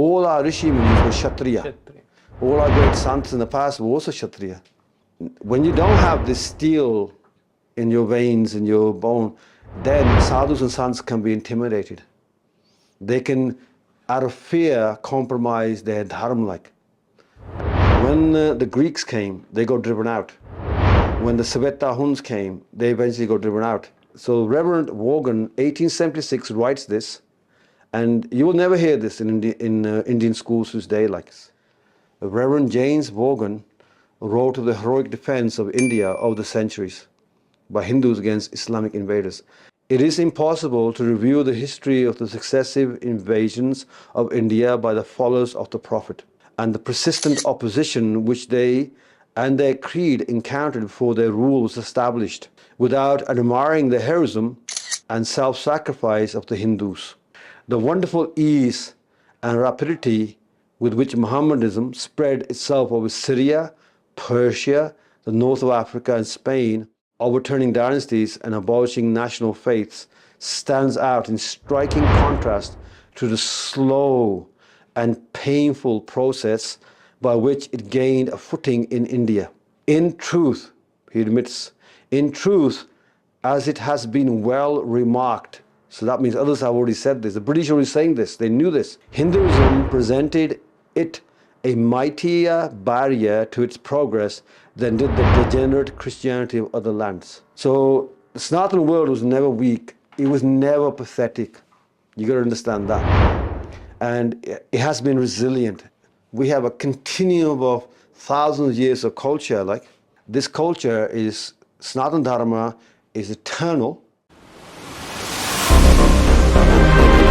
All our Rishi Munis were Kshatriya. Kshatriya. All our great sants in the past were also Kshatriya. When you don't have this steel in your veins, in your bone, then sadhus and sants can be intimidated. They can, out of fear, compromise their dharma. Like when the Greeks came, they got driven out. When the Saveta Huns came, they eventually got driven out. So Reverend Vaughan, 1876, writes this, and you will never hear this in Indian schools today like this. Reverend James Vaughan wrote of the heroic defense of India over the centuries by Hindus against Islamic invaders. It is impossible to review the history of the successive invasions of India by the followers of the Prophet and the persistent opposition which they and their creed encountered before their rule was established, without admiring the heroism and self-sacrifice of the Hindus. The wonderful ease and rapidity with which Mohammedanism spread itself over Syria, Persia, the north of Africa and Spain, overturning dynasties and abolishing national faiths, stands out in striking contrast to the slow and painful process by which it gained a footing in India. In truth, he admits, in truth, as it has been well remarked, so that means others have already said this, the British are already saying this, they knew this, Hinduism presented it a mightier barrier to its progress than did the degenerate Christianity of other lands. So the Sanatan world was never weak, it was never pathetic. You got to understand that. And it has been resilient. We have a continuum of thousands of years of culture. Like this culture is, Sanatan Dharma is eternal.